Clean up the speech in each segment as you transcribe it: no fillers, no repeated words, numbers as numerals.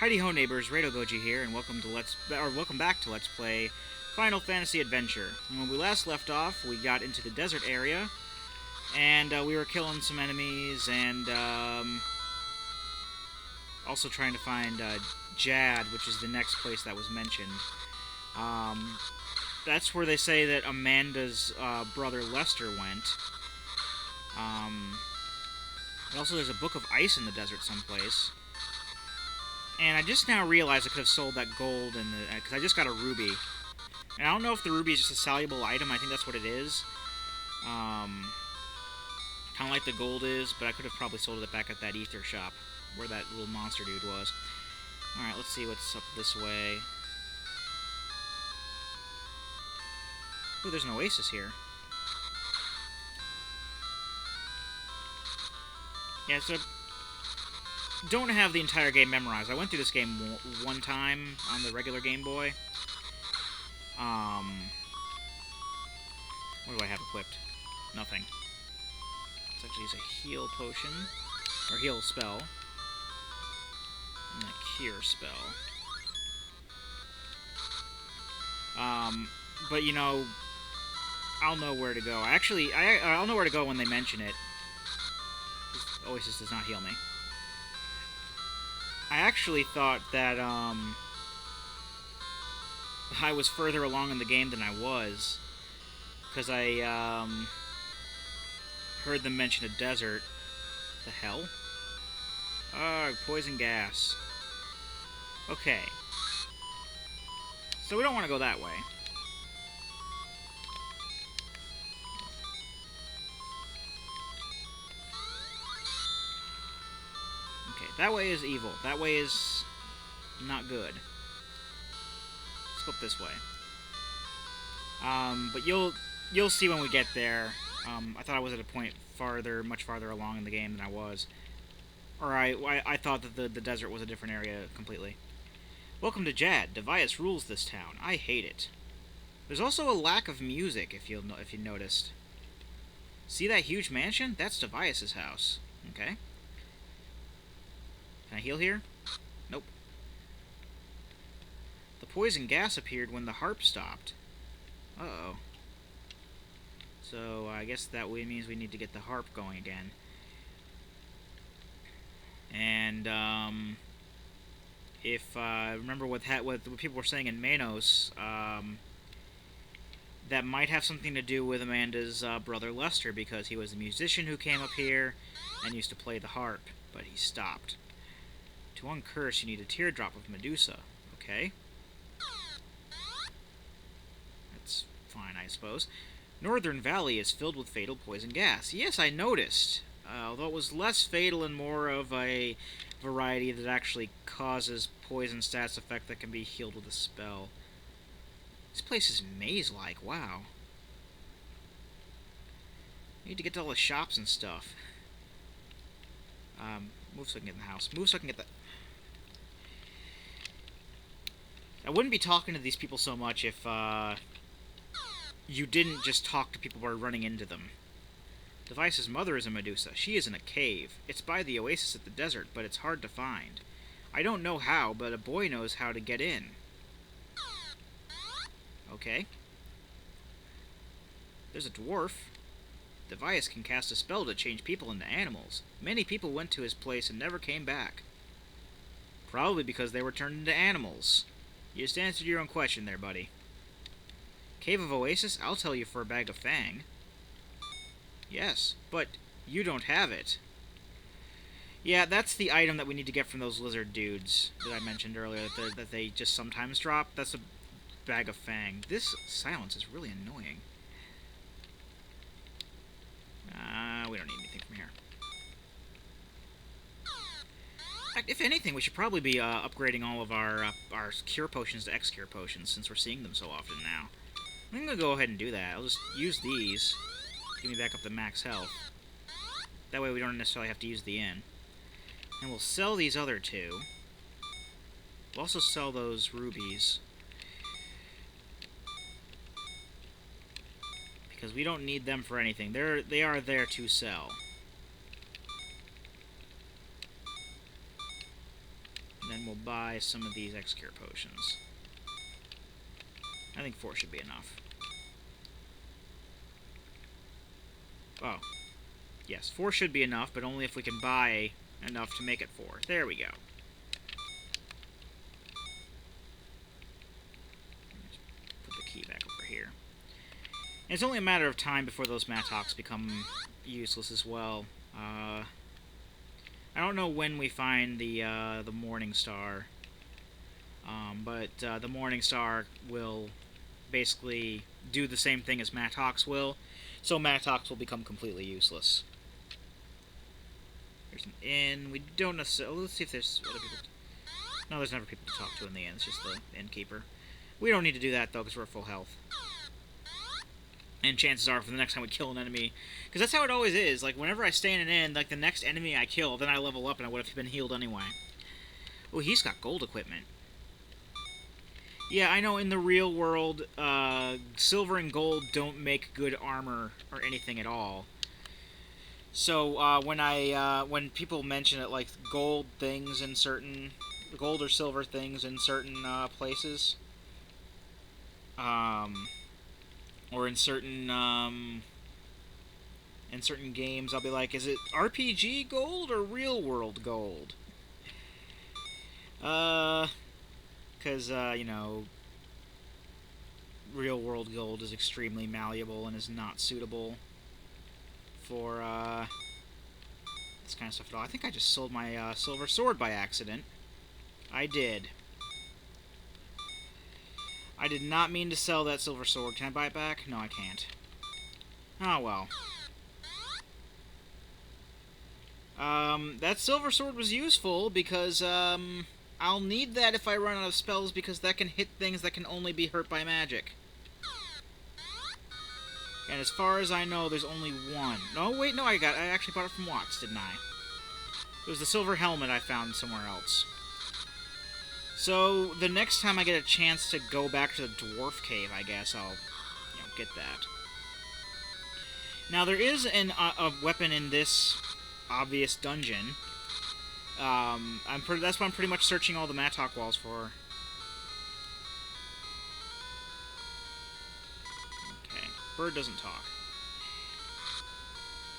Heidi ho neighbors, Rado Goji here, and welcome back to Let's Play Final Fantasy Adventure. And when we last left off, we got into the desert area, and we were killing some enemies, and also trying to find Jadd, which is the next place that was mentioned. That's where they say that Amanda's brother Lester went. And also there's a book of ice in the desert someplace. And I just now realized I could have sold that gold because I just got a ruby. And I don't know if the ruby is just a soluble item. I think that's what it is. Kind of like the gold is, but I could have probably sold it back at that ether shop where that little monster dude was. Alright, let's see what's up this way. Ooh, there's an oasis here. Yeah, so don't have the entire game memorized. I went through this game one time on the regular Game Boy. What do I have equipped? Nothing. Let's actually use a heal potion, or heal spell, and a cure spell. But you know, I'll know where to go. I'll know where to go when they mention it. This oasis does not heal me. I actually thought that, I was further along in the game than I was, because I, heard them mention a desert. The hell? Poison gas. Okay. So we don't want to go that way. That way is evil. That way is not good. Let's go up this way. But you'll see when we get there. I thought I was at a point much farther along in the game than I was. Or I thought that the desert was a different area completely. Welcome to Jadd. Device rules this town. I hate it. There's also a lack of music, if you noticed. See that huge mansion? That's Device's house. Okay. Can I heal here? Nope. The poison gas appeared when the harp stopped. Uh-oh. So, I guess that means we need to get the harp going again. And, if, remember what people were saying in Manos, that might have something to do with Amanda's brother Lester, because he was a musician who came up here and used to play the harp, but he stopped. To uncurse, you need a teardrop of Medusa. Okay. That's fine, I suppose. Northern Valley is filled with fatal poison gas. Yes, I noticed. Although it was less fatal and more of a variety that actually causes poison stats effect that can be healed with a spell. This place is maze-like. Wow. I need to get to all the shops and stuff. Move so I can get in the house. Move so I can get the... I wouldn't be talking to these people so much if, you didn't just talk to people by running into them. Device's mother is a Medusa. She is in a cave. It's by the oasis at the desert, but it's hard to find. I don't know how, but a boy knows how to get in. Okay. There's a dwarf. Device can cast a spell to change people into animals. Many people went to his place and never came back. Probably because they were turned into animals. You just answered your own question there, buddy. Cave of Oasis? I'll tell you for a bag of Fang. Yes, but you don't have it. Yeah, that's the item that we need to get from those lizard dudes that I mentioned earlier, that they just sometimes drop. That's a bag of Fang. This silence is really annoying. We don't need anything from here. If anything, we should probably be upgrading all of our cure potions to X-cure potions, since we're seeing them so often now. I'm going to go ahead and do that. I'll just use these. Give me back up to max health. That way we don't necessarily have to use the inn. And we'll sell these other two. We'll also sell those rubies. Because we don't need them for anything. They are there to sell. And then And we'll buy some of these X-Cure potions. I think 4 should be enough. Oh. Yes, 4 should be enough, but only if we can buy enough to make it 4. There we go. Put the key back over here. And it's only a matter of time before those Mattocks become useless as well. I don't know when we find the Morning Star, but the Morning Star will basically do the same thing as Mattocks will, so Mattocks will become completely useless. There's an inn. We don't necessarily... Let's see if there's other people... No, there's never people to talk to in the inn. It's just the innkeeper. We don't need to do that, though, because we're at full health. And chances are, for the next time we kill an enemy... Because that's how it always is. Like, whenever I stay in an inn, like, the next enemy I kill, then I level up and I would have been healed anyway. Oh, he's got gold equipment. Yeah, I know in the real world, silver and gold don't make good armor or anything at all. So, when people mention it, like, gold things in certain... Gold or silver things in certain, places... or in certain games, I'll be like, is it RPG gold or real world gold? Because, you know, real world gold is extremely malleable and is not suitable for, this kind of stuff at all. I think I just sold my, silver sword by accident. I did. I did not mean to sell that silver sword. Can I buy it back? No, I can't. Oh, well. That silver sword was useful because, I'll need that if I run out of spells because that can hit things that can only be hurt by magic. And as far as I know, there's only one. No, wait, no, I actually bought it from Watts, didn't I? It was the silver helmet I found somewhere else. So, the next time I get a chance to go back to the dwarf cave, I guess I'll, you know, get that. Now, there is a weapon in this obvious dungeon. That's what I'm pretty much searching all the Mattock walls for. Okay, bird doesn't talk.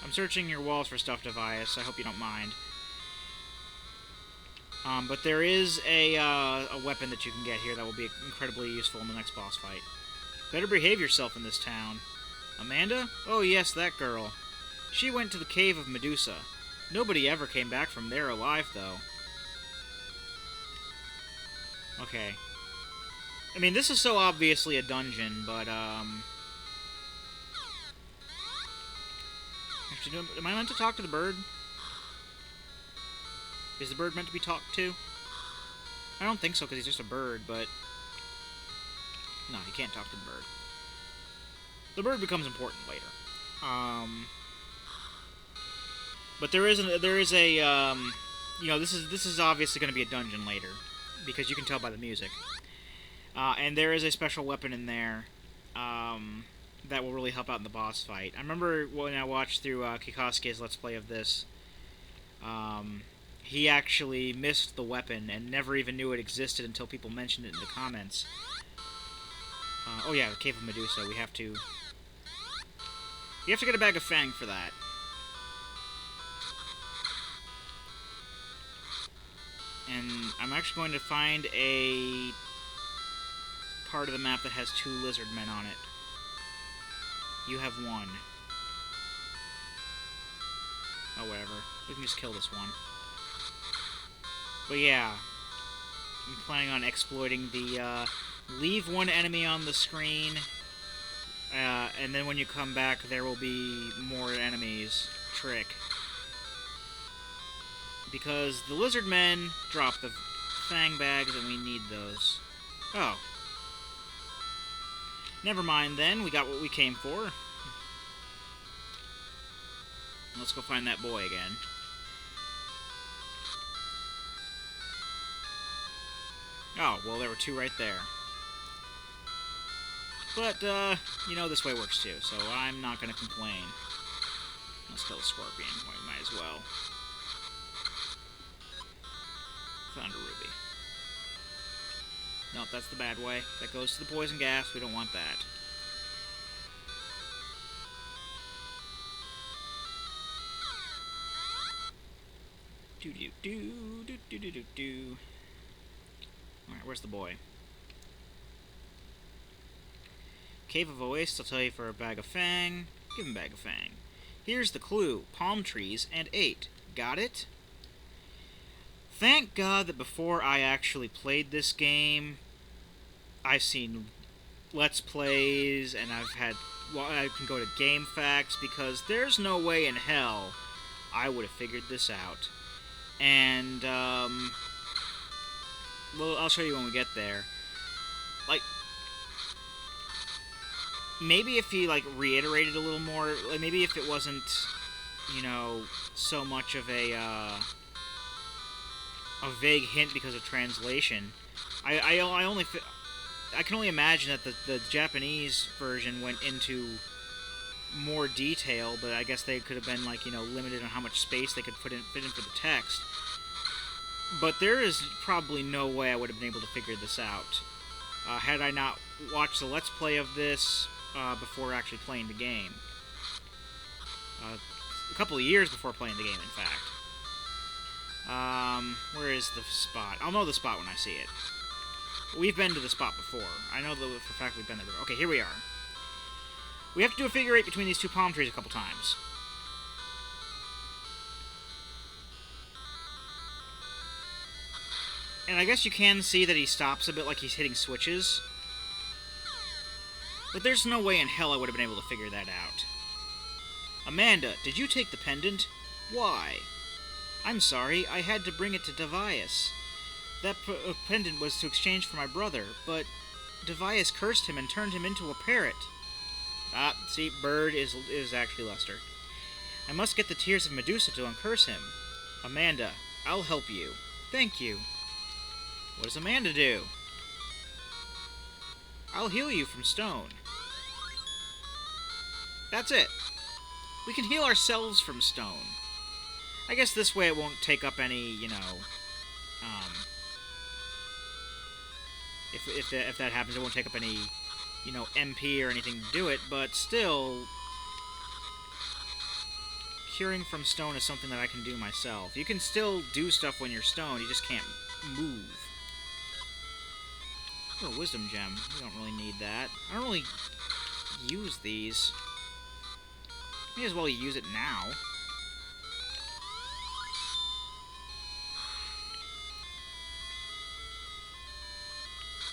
I'm searching your walls for stuff, Devias. I hope you don't mind. But there is a weapon that you can get here that will be incredibly useful in the next boss fight. Better behave yourself in this town. Amanda? Oh yes, that girl. She went to the cave of Medusa. Nobody ever came back from there alive, though. Okay. I mean, this is so obviously a dungeon, but, Actually, am I meant to talk to the bird? Is the bird meant to be talked to? I don't think so, because he's just a bird, but... No, you can't talk to the bird. The bird becomes important later. But there is a, you know, this is obviously going to be a dungeon later, because you can tell by the music. And there is a special weapon in there, that will really help out in the boss fight. I remember when I watched through, Kikosuke's Let's Play of this, he actually missed the weapon and never even knew it existed until people mentioned it in the comments. Oh yeah, the Cave of Medusa. We have to... You have to get a bag of Fang for that. And I'm actually going to find a part of the map that has 2 Lizardmen on it. You have 1. Oh, whatever. We can just kill this one. But yeah, I'm planning on exploiting the, leave one enemy on the screen, and then when you come back, there will be more enemies trick. Because the Lizardmen drop the Fang bags, and we need those. Oh. Never mind then, we got what we came for. Let's go find that boy again. Oh, well, there were 2 right there. But, you know, this way works too, so I'm not gonna complain. Let's kill the scorpion. We might as well. Found a ruby. Nope, that's the bad way. That goes to the poison gas. We don't want that. Do-do-do-do-do-do-do-do. Alright, where's the boy? Cave of Oasis, I'll tell you for a bag of Fang. Give him a bag of Fang. Here's the clue. Palm trees and 8. Got it? Thank God that before I actually played this game, I've seen Let's Plays, and I can go to Game Facts, because there's no way in hell I would have figured this out. And, well, I'll show you when we get there. Like, maybe if he, like, reiterated a little more, like, maybe if it wasn't, you know, so much of a vague hint because of translation. I can only imagine that the Japanese version went into more detail, but I guess they could have been, like, you know, limited on how much space they could fit in for the text. But there is probably no way I would have been able to figure this out had I not watched the Let's Play of this before actually playing the game. A couple of years before playing the game, in fact. Where is the spot? I'll know the spot when I see it. We've been to the spot before. I know for a fact we've been there. Okay, here we are. We have to do a figure 8 between these two palm trees a couple times. And I guess you can see that he stops a bit like he's hitting switches. But there's no way in hell I would have been able to figure that out. Amanda, did you take the pendant? Why? I'm sorry, I had to bring it to Devias. That pendant was to exchange for my brother, but Devias cursed him and turned him into a parrot. Ah, see, Bird is actually Lester. I must get the tears of Medusa to uncurse him. Amanda, I'll help you. Thank you. What does Amanda do? I'll heal you from stone. That's it. We can heal ourselves from stone. I guess this way it won't take up any, you know, if that happens, it won't take up any, you know, MP or anything to do it, but still, curing from stone is something that I can do myself. You can still do stuff when you're stoned, you just can't move. Oh, wisdom gem. We don't really need that. I don't really use these. May as well use it now.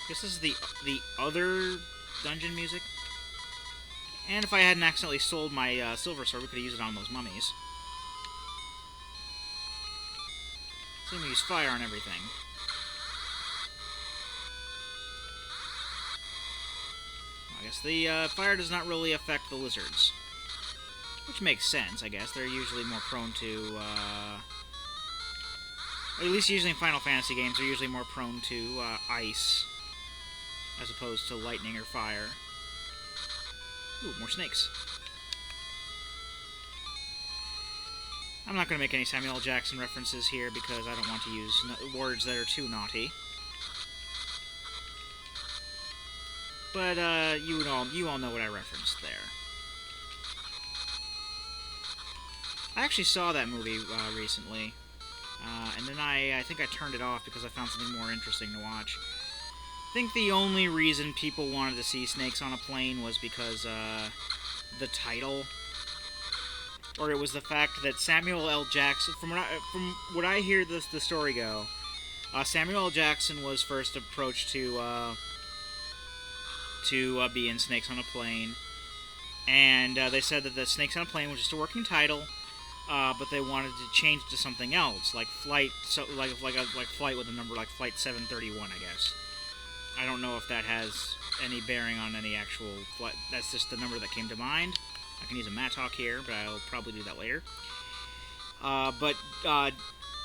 This is the other dungeon music. And if I hadn't accidentally sold my silver sword, we could have used it on those mummies. So we use fire on everything. I guess the fire does not really affect the lizards. Which makes sense, I guess. They're usually more prone to, at least usually in Final Fantasy games, they're usually more prone to ice, as opposed to lightning or fire. Ooh, more snakes. I'm not going to make any Samuel L. Jackson references here because I don't want to use words that are too naughty. But, you all know what I referenced there. I actually saw that movie recently, and then I think I turned it off because I found something more interesting to watch. I think the only reason people wanted to see snakes on a plane was because the title, or it was the fact that Samuel L. Jackson, from what I hear the story go, Samuel L. Jackson was first approached to be in Snakes on a Plane, and they said that the Snakes on a Plane was just a working title. But they wanted to change to something else, like flight, like flight with a number like Flight 731, I guess. I don't know if that has any bearing on any actual flight. That's just the number that came to mind. I can use a Mattock here, but I'll probably do that later. But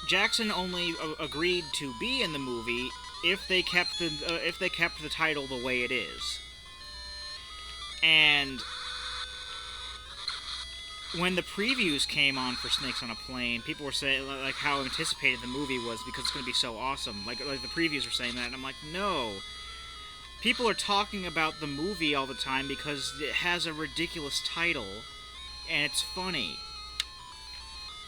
Jackson only agreed to be in the movie if they kept the title the way it is. And when the previews came on for Snakes on a Plane, people were saying like how anticipated the movie was because it's going to be so awesome. Like the previews were saying that, and I'm like, no. People are talking about the movie all the time because it has a ridiculous title, and it's funny.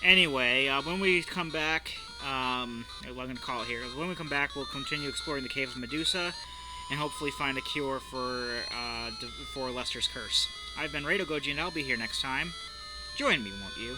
Anyway, when we come back, I'm going to call it here. When we come back, we'll continue exploring the Cave of Medusa, and hopefully find a cure for Lester's curse. I've been Rado Goji, and I'll be here next time. Join me, won't you?